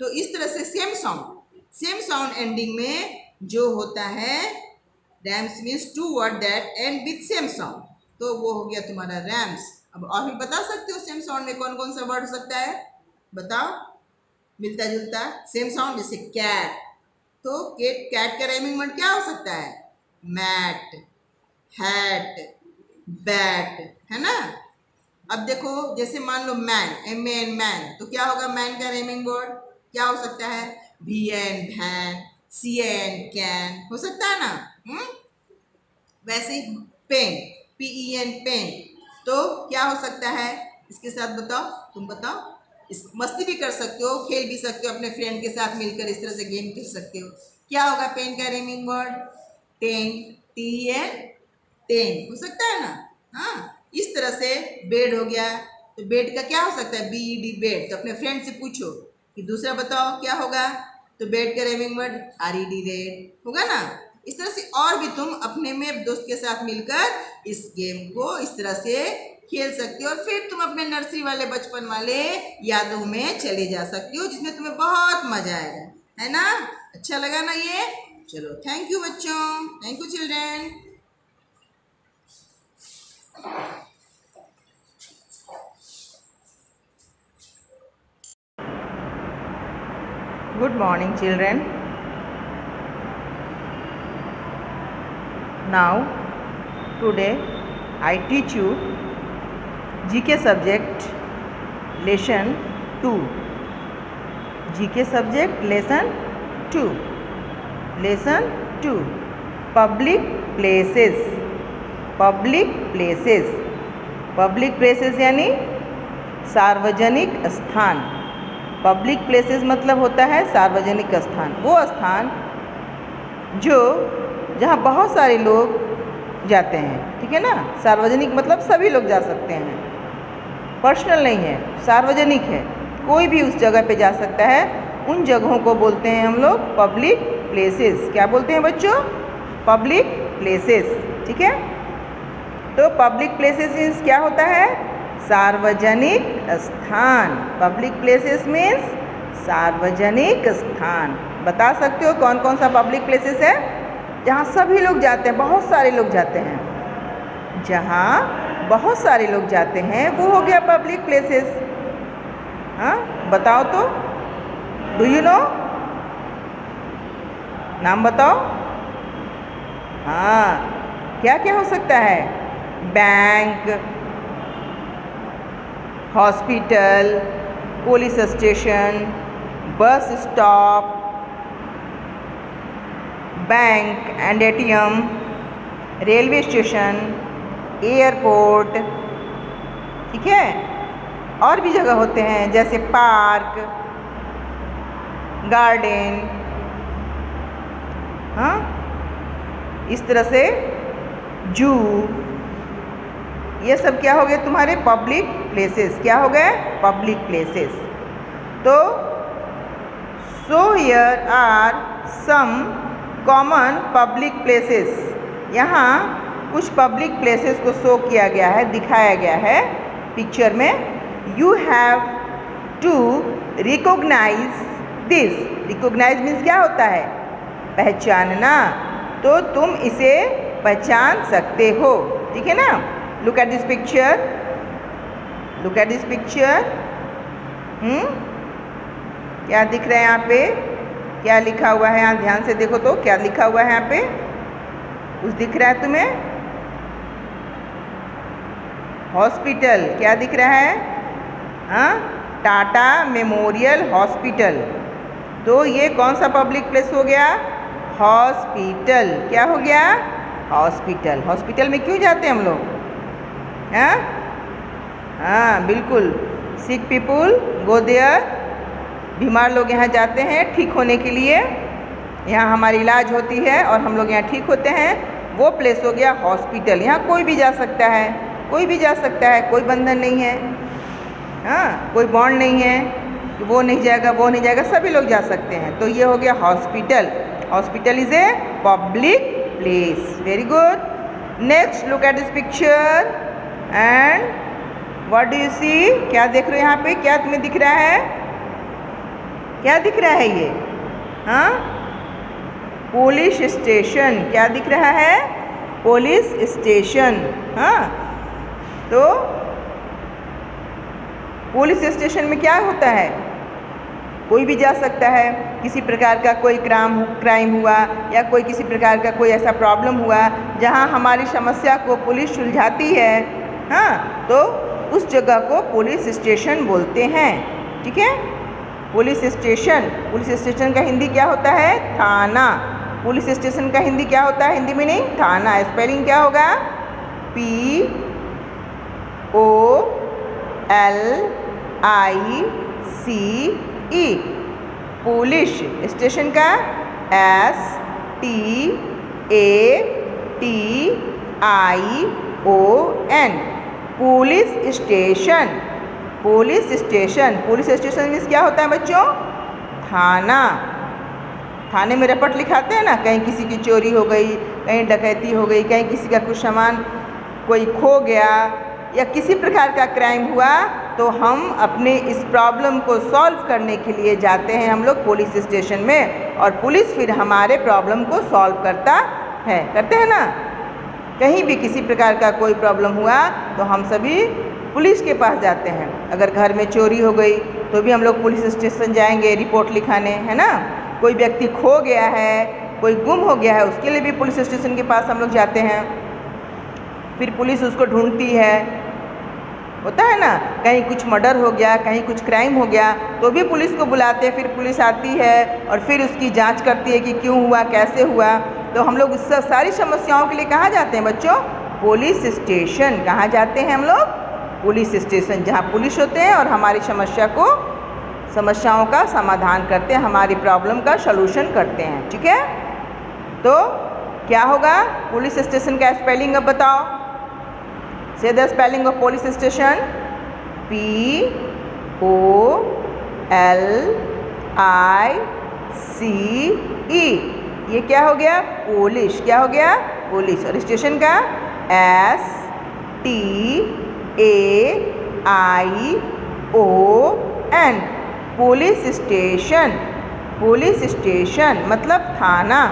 तो इस तरह से सेम साउंड एंडिंग में जो होता है, rhymes means two word that end with same sound, तो वो हो गया तुम्हारा रैम्स। अब और भी बता सकते हो सेम साउंड में कौन कौन सा वर्ड हो सकता है, बताओ। मिलता जुलता सेम साउंड, जैसे कैट, तो कैट का राइमिंग वर्ड क्या हो सकता है, मैट, हैट, बैट, है ना। अब देखो जैसे मान लो मैन, MAN मैन, तो क्या होगा मैन का राइमिंग वर्ड, क्या हो सकता है, VAN वैन, CAN कैन, हो सकता है ना। वैसे ही पेन, PEN पेन, तो क्या हो सकता है, इसके साथ बताओ, तुम बताओ। इस मस्ती भी कर सकते हो, खेल भी सकते हो, अपने फ्रेंड के साथ मिलकर इस तरह से गेम खेल सकते हो। क्या होगा पेन का rhyming word, ten, TEN ten, हो सकता है ना। हाँ, इस तरह से बेड हो गया, तो बेड का क्या हो सकता है, BED बेड। तो अपने फ्रेंड से पूछो कि दूसरा बताओ क्या होगा, तो बेड का राइमिंग वर्ड RED रेड होगा ना। इस तरह से और भी तुम अपने में दोस्त के साथ मिलकर इस गेम को इस तरह से खेल सकते हो, और फिर तुम अपने नर्सरी वाले बचपन वाले यादों में चले जा सकते हो, जिसमें तुम्हें बहुत मजा आएगा, है ना। अच्छा लगा ना ये। चलो थैंक यू बच्चों, thank you children. Good morning children. Now today I teach you GK subject lesson 2. GK subject lesson 2. Lesson 2. Public places. Public places. Public places यानी सार्वजनिक स्थान। पब्लिक प्लेसेस मतलब होता है सार्वजनिक स्थान, वो स्थान जो जहाँ बहुत सारे लोग जाते हैं, ठीक है ना। सार्वजनिक मतलब सभी लोग जा सकते हैं, पर्सनल नहीं है, सार्वजनिक है, कोई भी उस जगह पे जा सकता है। उन जगहों को बोलते हैं हम लोग पब्लिक प्लेसेस। क्या बोलते हैं बच्चों, पब्लिक प्लेसेस, ठीक है। तो पब्लिक प्लेसेस मीन्स क्या होता है, सार्वजनिक स्थान। पब्लिक प्लेसेस मीन्स सार्वजनिक स्थान। बता सकते हो कौन कौन सा पब्लिक प्लेसेस है, जहाँ सभी लोग जाते हैं, बहुत सारे लोग जाते हैं। जहाँ बहुत सारे लोग जाते हैं वो हो गया पब्लिक प्लेसेस। हाँ बताओ तो, डू यू नो, नाम बताओ। हाँ, क्या क्या हो सकता है, bank, hospital, police station, bus stop, bank and ATM, railway station, airport, ठीक है। और भी जगह होते हैं जैसे पार्क, गार्डन, हाँ, इस तरह से जू, ये सब क्या हो गए तुम्हारे पब्लिक प्लेसेस। क्या हो गए, पब्लिक प्लेसेस। तो so here are some common public places. यहाँ कुछ पब्लिक प्लेसेस को शो किया गया है, दिखाया गया है पिक्चर में। You have to recognise this. Recognise means क्या होता है, पहचानना। तो तुम इसे पहचान सकते हो, ठीक है ना। Look at this picture. Look at this picture. क्या दिख रहा है यहाँ पे, क्या लिखा हुआ है, यहाँ ध्यान से देखो तो क्या लिखा हुआ है यहाँ पे, कुछ दिख रहा है तुम्हें, हॉस्पिटल, क्या दिख रहा है, हाँ, टाटा मेमोरियल हॉस्पिटल। तो ये कौन सा पब्लिक प्लेस हो गया, हॉस्पिटल। क्या हो गया, हॉस्पिटल। हॉस्पिटल में क्यों जाते हैं हम लोग, हाँ हाँ बिल्कुल, सिक पीपुल गो देयर। बीमार लोग यहाँ जाते हैं ठीक होने के लिए, यहाँ हमारी इलाज होती है और हम लोग यहाँ ठीक होते हैं, वो प्लेस हो गया हॉस्पिटल। यहाँ कोई भी जा सकता है, कोई भी जा सकता है, कोई बंधन नहीं है, हाँ, कोई बॉन्ड नहीं है कि वो नहीं जाएगा वो नहीं जाएगा, सभी लोग जा सकते हैं। तो ये हो गया hospital. Hospital is a public place. Very good. Next look at this picture and what do you see? क्या देख रहे हो यहाँ पे? क्या तुम्हें दिख रहा है? क्या दिख रहा है ये? हाँ, पुलिस स्टेशन। क्या दिख रहा है? Police station. हाँ, तो पुलिस स्टेशन में क्या होता है? कोई भी जा सकता है। किसी प्रकार का कोई क्राइम हुआ या कोई किसी प्रकार का कोई ऐसा प्रॉब्लम हुआ जहां हमारी समस्या को पुलिस सुलझाती है, हाँ, तो उस जगह को पुलिस स्टेशन बोलते हैं। ठीक है, पुलिस स्टेशन। पुलिस स्टेशन का हिंदी क्या होता है? थाना। पुलिस स्टेशन का हिंदी क्या होता है? हिंदी मीनिंग थाना। स्पेलिंग क्या होगा? POLICE। पुलिस स्टेशन का STATION। Police station. Police station. Police station means क्या होता है बच्चों? थाना। थाने में रपट लिखाते हैं ना, कहीं किसी की चोरी हो गई, कहीं डकैती हो गई, कहीं किसी का कुछ सामान कोई खो गया या किसी प्रकार का क्राइम हुआ, तो हम अपने इस प्रॉब्लम को सॉल्व करने के लिए जाते हैं हम लोग पुलिस स्टेशन में, और पुलिस फिर हमारे प्रॉब्लम को सॉल्व करता है। करते हैं ना? कहीं भी किसी प्रकार का कोई प्रॉब्लम हुआ तो हम सभी पुलिस के पास जाते हैं। अगर घर में चोरी हो गई तो भी हम लोग पुलिस स्टेशन जाएंगे रिपोर्ट लिखाने, है ना? कोई व्यक्ति खो गया है, कोई गुम हो गया है, उसके लिए भी पुलिस स्टेशन के पास हम लोग जाते हैं। फिर पुलिस उसको ढूंढती है, होता है ना? कहीं कुछ मर्डर हो गया, कहीं कुछ क्राइम हो गया तो भी पुलिस को बुलाते हैं। फिर पुलिस आती है और फिर उसकी जांच करती है कि क्यों हुआ, कैसे हुआ। तो हम लोग इस सारी समस्याओं के लिए कहाँ जाते हैं बच्चों? Police station. कहाँ जाते हैं हम लोग? पुलिस स्टेशन, जहाँ पुलिस होते हैं और हमारी समस्याओं का समाधान करते हैं, हमारी प्रॉब्लम का सॉल्यूशन करते हैं। ठीक है, तो क्या होगा? पुलिस स्टेशन का स्पेलिंग अब बताओ। से the spelling of police station. POLICE। ये क्या हो गया? पुलिस। क्या हो गया? पुलिस। और स्टेशन का STAION। Police station. Police station मतलब थाना।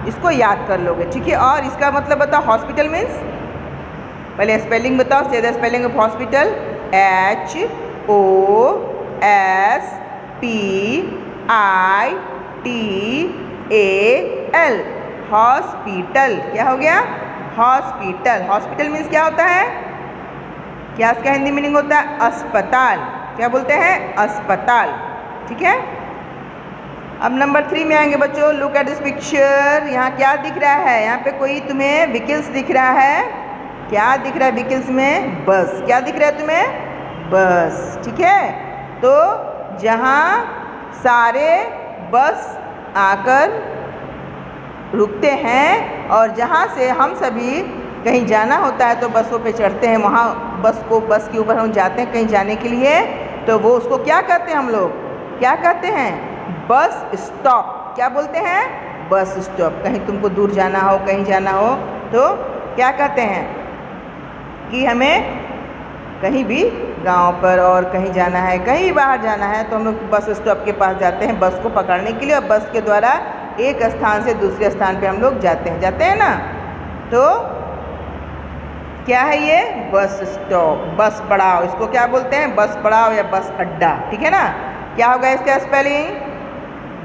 इसको याद कर लोगे, ठीक है? और इसका मतलब बताओ हॉस्पिटल मीन्स। पहले स्पेलिंग बताओ। से the spelling of hospital. HOSPITAL। Hospital. क्या हो गया? हॉस्पिटल। हॉस्पिटल मीन्स क्या होता है? क्या इसका हिंदी मीनिंग होता है? अस्पताल। क्या बोलते हैं? अस्पताल। ठीक है, अब नंबर 3 में आएंगे बच्चों। Look at this picture. यहाँ क्या दिख रहा है? यहाँ पे कोई तुम्हें व्हीकल्स दिख रहा है। क्या दिख रहा है व्हीकल्स में? बस। क्या दिख रहा है तुम्हें? बस। ठीक है, तो जहाँ सारे बस आकर रुकते हैं और जहाँ से हम सभी कहीं जाना होता है तो बसों पे चढ़ते हैं, वहाँ बस के ऊपर हम जाते हैं कहीं जाने के लिए, तो वो उसको क्या कहते हैं? हम लोग क्या कहते हैं? Bus stop. क्या बोलते हैं? Bus stop. कहीं तुमको दूर जाना हो, कहीं जाना हो तो क्या कहते हैं कि हमें कहीं भी गांव पर और कहीं जाना है, कहीं बाहर जाना है तो हम लोग बस स्टॉप के पास जाते हैं बस को पकड़ने के लिए, और बस के द्वारा एक स्थान से दूसरे स्थान पे हम लोग जाते हैं ना। तो क्या है ये? बस स्टॉप, बस पड़ाव। इसको क्या बोलते हैं? बस पड़ाव या बस अड्डा। ठीक है ना? क्या होगा इसका स्पेलिंग?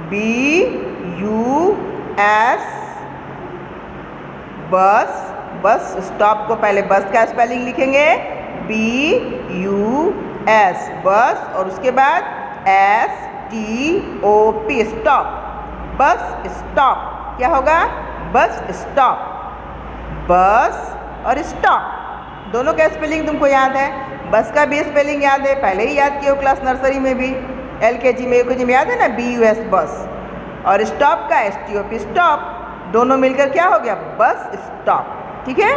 BUS। बस। बस स्टॉप को पहले बस का स्पेलिंग लिखेंगे BUS बस, और उसके बाद STOP स्टॉप। Bus stop. क्या होगा? Bus stop. बस और स्टॉप दोनों का स्पेलिंग तुमको याद है। बस का भी स्पेलिंग याद है, पहले ही याद किए हो क्लास नर्सरी में भी, LKG में UKG में याद है ना, BUS बस। और स्टॉप का STOP स्टॉप। दोनों मिलकर क्या हो गया? Bus stop. ठीक है,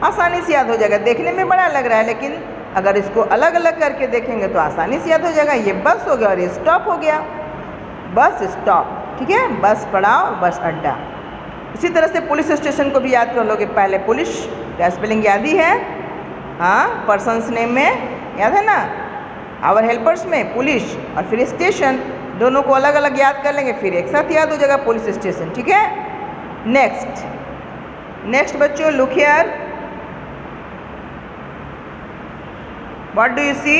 आसानी से याद हो जाएगा। देखने में बड़ा लग रहा है लेकिन अगर इसको अलग अलग करके देखेंगे तो आसानी से याद हो जाएगा। ये बस हो गया और ये स्टॉप हो गया। Bus stop. ठीक है, बस पड़ाव, बस अड्डा। इसी तरह से पुलिस स्टेशन को भी याद कर लोगे। पहले पुलिस का स्पेलिंग याद ही है, हाँ, पर्सन्स नेम में याद है ना। आवर हेल्पर्स में पुलिस और फिर स्टेशन, दोनों को अलग अलग याद कर लेंगे, फिर एक साथ याद हो जाएगा पुलिस स्टेशन। ठीक है। नेक्स्ट बच्चों, look here, what do you see?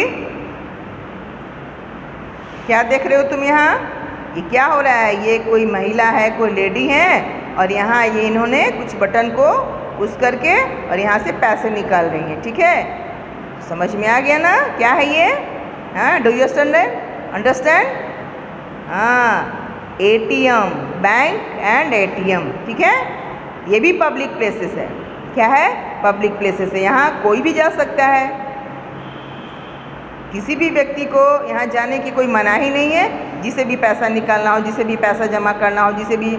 क्या देख रहे हो तुम यहाँ? ये क्या हो रहा है? ये कोई महिला है, कोई लेडी है, और यहाँ ये इन्होंने कुछ बटन को पुश करके और यहाँ से पैसे निकाल रही हैं। ठीक है, समझ में आ गया ना क्या है ये? हाँ, डू यू अंडरस्टैंड? हाँ, एटीएम, बैंक एंड एटीएम। ठीक है, ये भी पब्लिक प्लेसेस है। क्या है? पब्लिक प्लेसेस है। यहाँ कोई भी जा सकता है, किसी भी व्यक्ति को यहाँ जाने की कोई मनाही नहीं है। जिसे भी पैसा निकालना हो, जिसे भी पैसा जमा करना हो, जिसे भी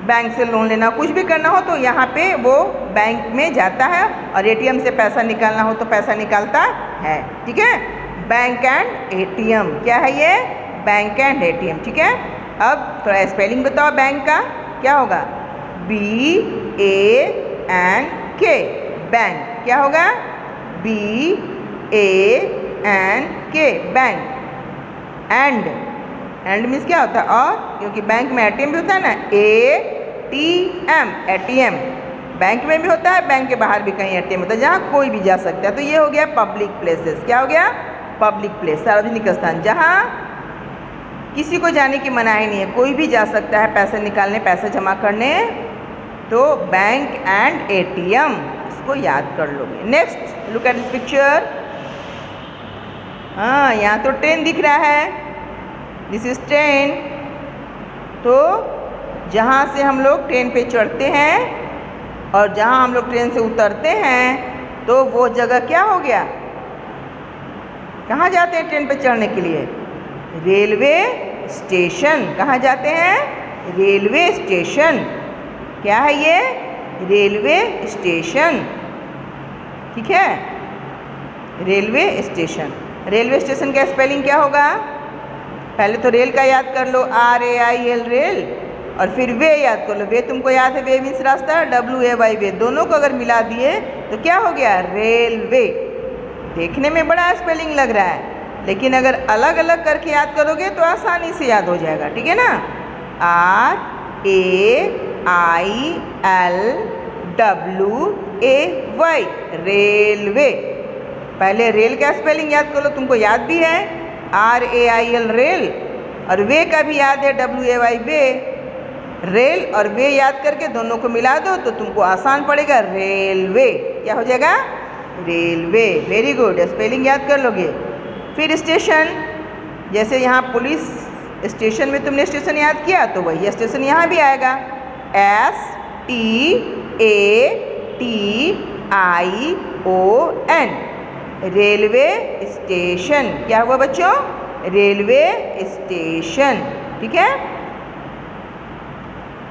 बैंक से लोन लेना हो, कुछ भी करना हो तो यहाँ पे वो बैंक में जाता है, और एटीएम से पैसा निकालना हो तो पैसा निकालता है। ठीक है, बैंक एंड एटीएम। क्या है ये? Bank and ATM. ठीक है, अब थोड़ा स्पेलिंग बताओ बैंक का। क्या होगा? BANK, bank. क्या होगा? BANK, bank. एंड मीन्स क्या होता है? और, क्योंकि बैंक में एटीएम भी होता है ना, ATM, एटीएम बैंक में भी होता है, बैंक के बाहर भी कहीं एटीएम होता है, जहाँ कोई भी जा सकता है। तो ये हो गया पब्लिक प्लेसेस। क्या हो गया? पब्लिक प्लेस, सार्वजनिक स्थान, जहाँ किसी को जाने की मनाही नहीं है, कोई भी जा सकता है पैसे निकालने, पैसे जमा करने। तो बैंक एंड एटीएम, इसको याद कर लोगे। Next, look at this picture. हाँ, यहाँ तो ट्रेन दिख रहा है, दिस इज ट्रेन। तो जहाँ से हम लोग ट्रेन पे चढ़ते हैं और जहाँ हम लोग ट्रेन से उतरते हैं, तो वो जगह क्या हो गया? कहाँ जाते हैं ट्रेन पे चढ़ने के लिए? Railway station. कहाँ जाते हैं? Railway station. क्या है ये? Railway station. ठीक है, रेलवे स्टेशन। रेलवे स्टेशन का स्पेलिंग क्या होगा? पहले तो रेल का याद कर लो, RAIL, रेल, और फिर वे याद कर लो। वे तुमको याद है, वे मीन्स रास्ता, WAY, वे। दोनों को अगर मिला दिए तो क्या हो गया? रेलवे। देखने में बड़ा स्पेलिंग लग रहा है, लेकिन अगर अलग अलग करके याद करोगे तो आसानी से याद हो जाएगा। ठीक है ना, RAILWAY, रेलवे। पहले रेल का स्पेलिंग याद कर लो, तुमको याद भी है, RAIL, रेल, और वे का भी याद है, WAY, वे। रेल और वे याद करके दोनों को मिला दो तो तुमको आसान पड़ेगा, रेलवे। क्या हो जाएगा? रेलवे। वेरी गुड, स्पेलिंग याद कर लोगे। फिर स्टेशन, जैसे यहाँ पुलिस स्टेशन में तुमने स्टेशन याद किया, तो वही स्टेशन यहाँ भी आएगा, STATION, रेलवे स्टेशन। क्या हुआ बच्चों? Railway station. ठीक है।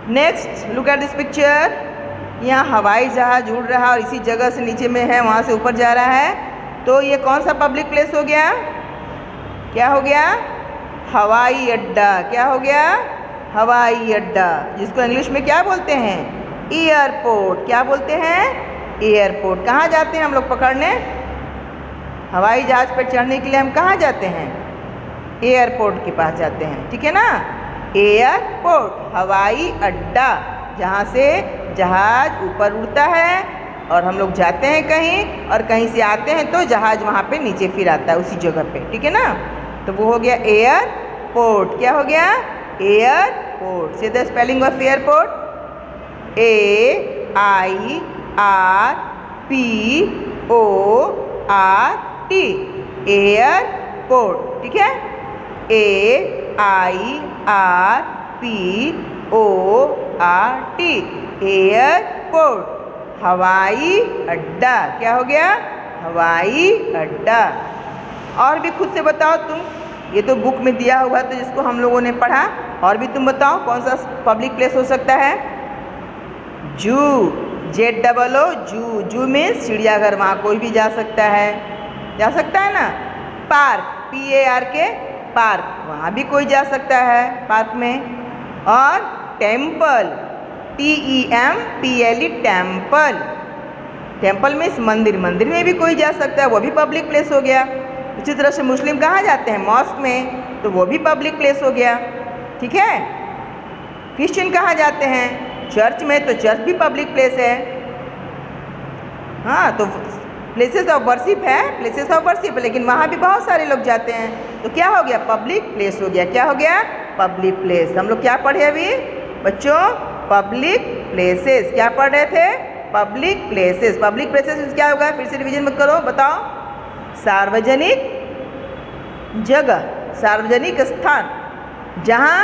Next, look at this picture. यहाँ हवाई जहाज उड़ रहा है और इसी जगह से नीचे में है, वहाँ से ऊपर जा रहा है। तो ये कौन सा पब्लिक प्लेस हो गया? क्या हो गया? हवाई अड्डा। क्या हो गया? हवाई अड्डा, जिसको इंग्लिश में क्या बोलते हैं? एयरपोर्ट। क्या बोलते हैं? एयरपोर्ट। कहाँ जाते हैं हम लोग पकड़ने? हवाई जहाज पर चढ़ने के लिए हम कहाँ जाते हैं? एयरपोर्ट के पास जाते हैं। ठीक है ना, एयरपोर्ट, हवाई अड्डा, जहाँ से जहाज ऊपर उड़ता है और हम लोग जाते हैं कहीं, और कहीं से आते हैं तो जहाज वहाँ पे नीचे फिर आता है उसी जगह पे। ठीक है ना, तो वो हो गया एयरपोर्ट। क्या हो गया? एयरपोर्ट। से the spelling of airport, AIRPORT, airport. ठीक है, AIRPORT, एयरपोर्ट, हवाई अड्डा। क्या हो गया? हवाई अड्डा। और भी खुद से बताओ तुम, ये तो बुक में दिया हुआ तो जिसको हम लोगों ने पढ़ा, और भी तुम बताओ कौन सा पब्लिक प्लेस हो सकता है? जू, ZOO, जू। जू मीन्स चिड़ियाघर, वहाँ कोई भी जा सकता है, जा सकता है ना। पार्क, PARK, पार्क, वहाँ भी कोई जा सकता है पार्क में। और temple, TEMPLE, temple, temple means मंदिर, मंदिर में भी कोई जा सकता है, वो भी पब्लिक प्लेस हो गया। इसी तरह से मुस्लिम कहाँ जाते हैं? मॉस्क में, तो वो भी पब्लिक प्लेस हो गया। ठीक है। क्रिश्चियन कहाँ जाते हैं? चर्च में, तो चर्च भी पब्लिक प्लेस है। हाँ, तो प्लेसेस ऑफ वर्शिप है, प्लेसेस ऑफ वर्शिप, लेकिन वहाँ भी बहुत सारे लोग जाते हैं, तो क्या हो गया? पब्लिक प्लेस हो गया। क्या हो गया? Public place. हम लोग क्या पढ़े अभी बच्चों? Public places. क्या पढ़ रहे थे? Public places. पब्लिक प्लेसेस क्या होगा? फिर से रिवीजन मत करो, बताओ। सार्वजनिक जगह, सार्वजनिक स्थान जहाँ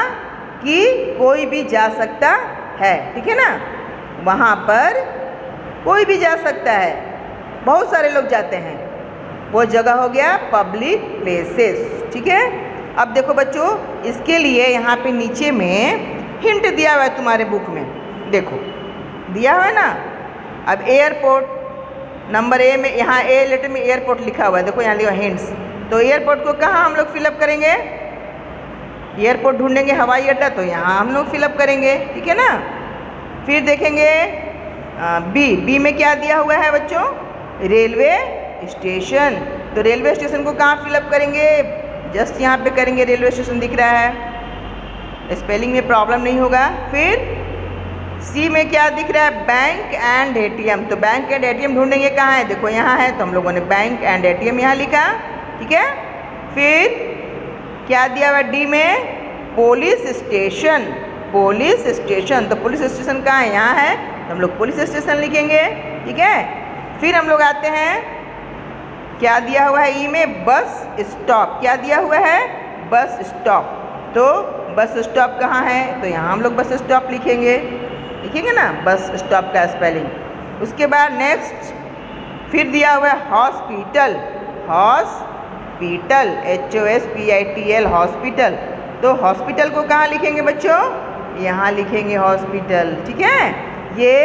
कि कोई भी जा सकता है। ठीक है ना, वहाँ पर कोई भी जा सकता है, बहुत सारे लोग जाते हैं, वो जगह हो गया पब्लिक प्लेसेस। ठीक है। अब देखो बच्चों, इसके लिए यहाँ पे नीचे में हिंट दिया हुआ है तुम्हारे बुक में, देखो दिया हुआ है ना। अब एयरपोर्ट नंबर ए में, यहाँ ए लेटर में एयरपोर्ट लिखा हुआ है, देखो यहाँ लिखा हिंट्स। तो एयरपोर्ट को कहाँ हम लोग फिलअप करेंगे? एयरपोर्ट ढूंढेंगे, हवाई अड्डा, तो यहाँ हम लोग फिलअप करेंगे। ठीक है ना। फिर देखेंगे बी में क्या दिया हुआ है बच्चों? Railway station. तो रेलवे स्टेशन को कहाँ फिलअप करेंगे? जस्ट यहाँ पे करेंगे, रेलवे स्टेशन दिख रहा है, स्पेलिंग में प्रॉब्लम नहीं होगा। फिर सी में क्या दिख रहा है? Bank and ATM. तो बैंक एंड एटीएम ढूंढेंगे कहाँ है? देखो यहाँ है, तो हम लोगों ने बैंक एंड एटीएम यहाँ लिखा। ठीक है। फिर क्या दिया हुआ? डी में पुलिस स्टेशन, पुलिस स्टेशन। तो पुलिस स्टेशन कहाँ है? यहाँ है, तो हम लोग पुलिस स्टेशन लिखेंगे। ठीक है। फिर हम लोग आते हैं, क्या दिया हुआ है? ई में बस स्टॉप। क्या दिया हुआ है? Bus stop. तो बस स्टॉप कहाँ है? तो यहाँ हम लोग बस स्टॉप लिखेंगे, लिखेंगे ना बस स्टॉप का स्पेलिंग। उसके बाद नेक्स्ट फिर दिया हुआ है हॉस्पिटल, हॉस्पिटल, HOSPITL, हॉस्पिटल। तो हॉस्पिटल को कहाँ लिखेंगे बच्चों? यहाँ लिखेंगे हॉस्पिटल। ठीक है। ये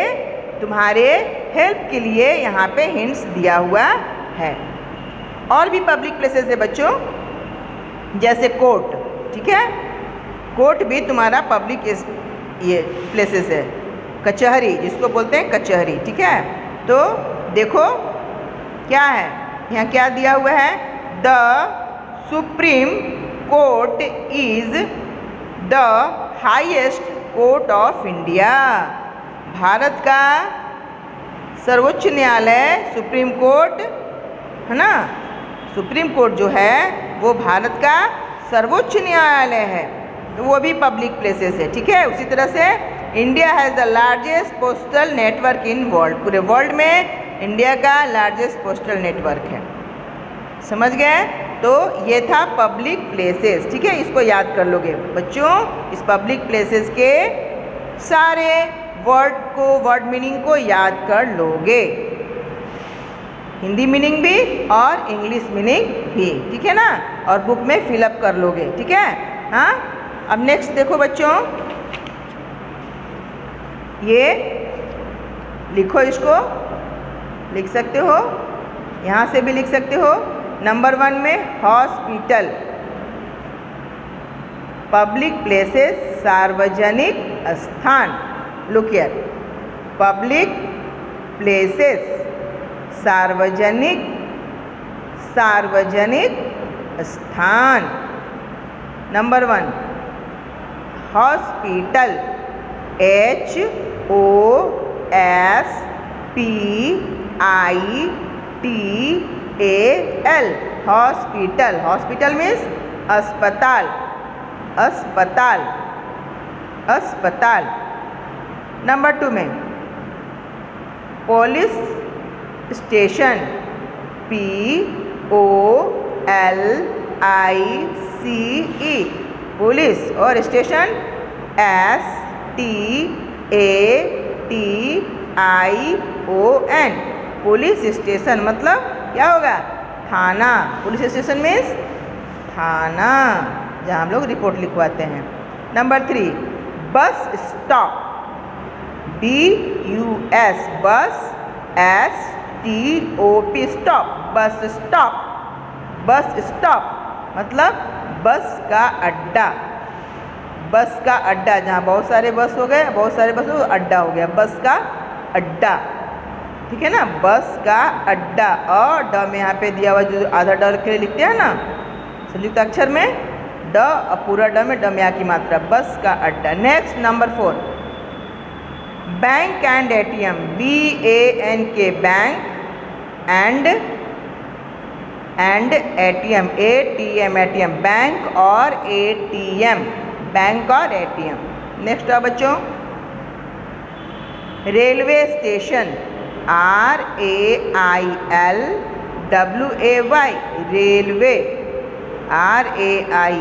तुम्हारे हेल्प के लिए यहाँ पे हिंट्स दिया हुआ है। और भी पब्लिक प्लेसेस है बच्चों, जैसे कोर्ट। ठीक है, कोर्ट भी तुम्हारा पब्लिक ये प्लेसेस है। कचहरी जिसको बोलते हैं कचहरी। ठीक है। तो देखो क्या है, यहाँ क्या दिया हुआ है? The supreme court is the highest court of India. Bharat का सर्वोच्च न्यायालय सुप्रीम कोर्ट है ना, सुप्रीम कोर्ट जो है वो भारत का सर्वोच्च न्यायालय है, तो वो भी पब्लिक प्लेसेस है। ठीक है। उसी तरह से India has the largest postal network in world. पूरे वर्ल्ड में इंडिया का लार्जेस्ट पोस्टल नेटवर्क है। समझ गए? तो ये था पब्लिक प्लेसेस। ठीक है, इसको याद कर लोगे बच्चों। इस पब्लिक प्लेसेस के सारे वर्ड को, वर्ड मीनिंग को याद कर लोगे, हिंदी मीनिंग भी और इंग्लिश मीनिंग भी। ठीक है ना, और बुक में फिलअप कर लोगे। ठीक है। हाँ, अब नेक्स्ट देखो बच्चों, ये लिखो, इसको लिख सकते हो, यहाँ से भी लिख सकते हो। नंबर 1 में हॉस्पिटल, पब्लिक प्लेसेस, सार्वजनिक स्थान। लुक हियर, पब्लिक प्लेसेस, सार्वजनिक, सार्वजनिक स्थान। Number 1 hospital, HOSPITAL, hospital. Hospital means अस्पताल, अस्पताल, अस्पताल। नंबर 2 में पुलिस स्टेशन, POLICE, पुलिस, और स्टेशन STATION, पुलिस स्टेशन। मतलब क्या होगा? थाना। पुलिस स्टेशन मीन्स थाना, जहाँ हम लोग रिपोर्ट लिखवाते हैं। नंबर 3 बस स्टॉप, BUS, बस, STOP, stop, bus stop. Bus stop मतलब बस का अड्डा, बस का अड्डा, जहाँ बहुत सारे बस हो गए, बहुत सारे बस हो, अड्डा हो गया, बस का अड्डा। ठीक है ना, बस का अड्डा। और ड में यहाँ पे दिया हुआ जो आधा ड के लिए लिखते हैं ना संयुक्त अक्षर में ड, और पूरा ड में ड में आ की मात्रा, बस का अड्डा। Next number 4, bank and ATM, BANK, bank and ATM, ATM, bank और ATM, बैंक और ATM। नेक्स्ट है बच्चों, railway station, RAILWAY, railway, RAILWAY,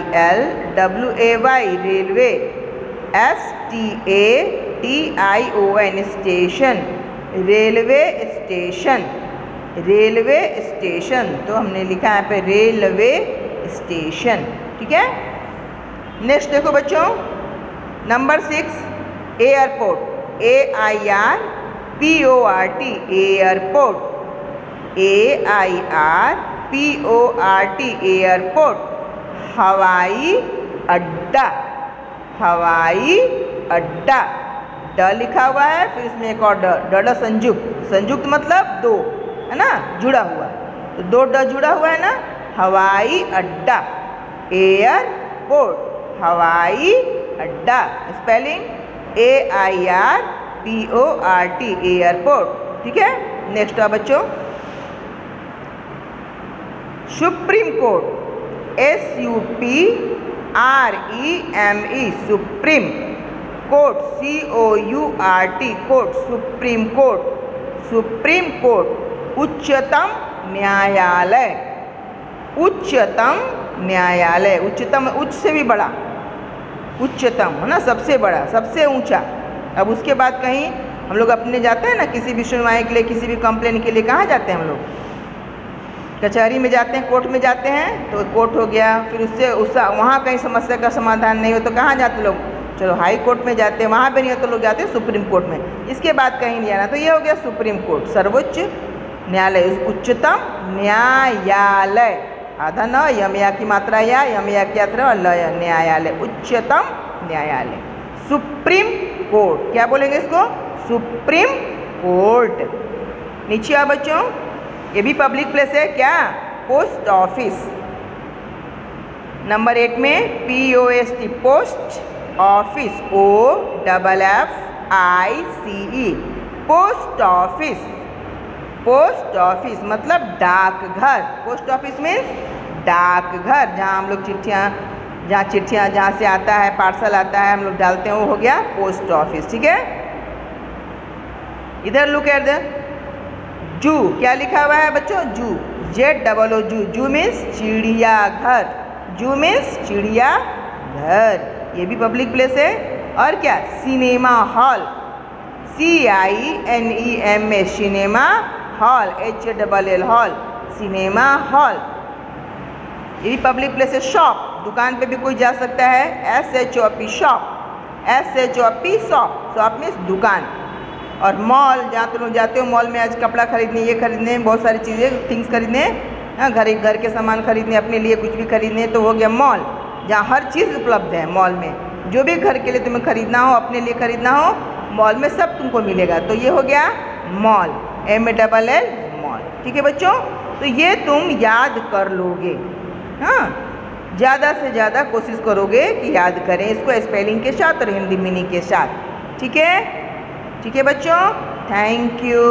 railway, STATION, station, railway station, railway station. तो हमने लिखा है पे रेलवे स्टेशन। ठीक है, नेक्स्ट देखो बच्चों, number 6, airport, AIRPORT, airport, AIRPORT, airport. हवाई अड्डा, हवाई अड्डा, ड लिखा हुआ है, फिर इसमें एक और ड संयुक्त, संयुक्त मतलब दो, है ना, जुड़ा हुआ, तो दो ड जुड़ा हुआ है ना, हवाई अड्डा, एयरपोर्ट, हवाई अड्डा। Spelling AIRPORT, airport. ठीक है, नेक्स्ट है बच्चों, supreme court, SUPREME, supreme court, COURT, court, supreme court, supreme court. उच्चतम न्यायालय, उच्चतम न्यायालय, उच्चतम उच्च से भी बड़ा, उच्चतम है ना, सबसे बड़ा, सबसे ऊंचा। अब उसके बाद कहीं हम लोग अपने जाते हैं ना किसी भी सुनवाई के लिए, किसी भी कंप्लेन के लिए, कहाँ जाते हैं हम लोग? कचहरी में जाते हैं, कोर्ट में जाते हैं। तो कोर्ट हो गया, फिर उससे वहाँ कहीं समस्या का समाधान नहीं हो तो कहाँ जाते लोग? चलो हाई कोर्ट में जाते हैं, वहाँ पे नहीं हो तो लोग जाते हैं सुप्रीम कोर्ट में। इसके बाद कहीं नहीं जाना, तो ये हो गया सुप्रीम कोर्ट, सर्वोच्च न्यायालय, उच्चतम न्यायालय। आधा न, यमया की मात्रा या, यमया की मात्रा और लय, न्यायालय, उच्चतम न्यायालय, सुप्रीम कोर्ट। क्या बोलेंगे इसको? Supreme court. नीचे आओ बच्चों, ये भी पब्लिक प्लेस है क्या? Post office. नंबर 8 में POST, post office, OFFICE, post office. Post office मतलब डाकघर, पोस्ट ऑफिस मीन्स डाकघर, जहाँ हम लोग चिट्ठियाँ, जहाँ से आता है पार्सल आता है हम लोग डालते हैं, वो हो गया पोस्ट ऑफिस। ठीक है, इधर लुक एट द जू, क्या लिखा हुआ है बच्चों? जू, ZOO, जू, जू मीन्स चिड़ियाघर, जू मीन्स चिड़ियाघर, ये भी पब्लिक प्लेस है। और क्या? Cinema hall, CINEMA, cinema hall, HALL, hall, cinema hall, ये भी पब्लिक प्लेस है। शॉप, दुकान पे भी कोई जा सकता है, SHOP, shop, SHOP, shop, shop means दुकान। और मॉल, जहाँ तुम लोग जाते हो मॉल में आज कपड़ा खरीदने, ये खरीदने, बहुत सारी चीज़ें, थिंग्स खरीदने, घर के सामान खरीदने, अपने लिए कुछ भी खरीदने, तो हो गया मॉल, जहाँ हर चीज़ उपलब्ध है मॉल में। जो भी घर के लिए तुम्हें खरीदना हो, अपने लिए खरीदना हो, मॉल में सब तुमको मिलेगा, तो ये हो गया मॉल, MALL, मॉल। ठीक है बच्चों, तो ये तुम याद कर लोगे। हाँ, ज़्यादा से ज़्यादा कोशिश करोगे कि याद करें इसको स्पेलिंग के साथ और हिंदी मीनिंग के साथ। ठीक है, ठीक है बच्चों, थैंक यू।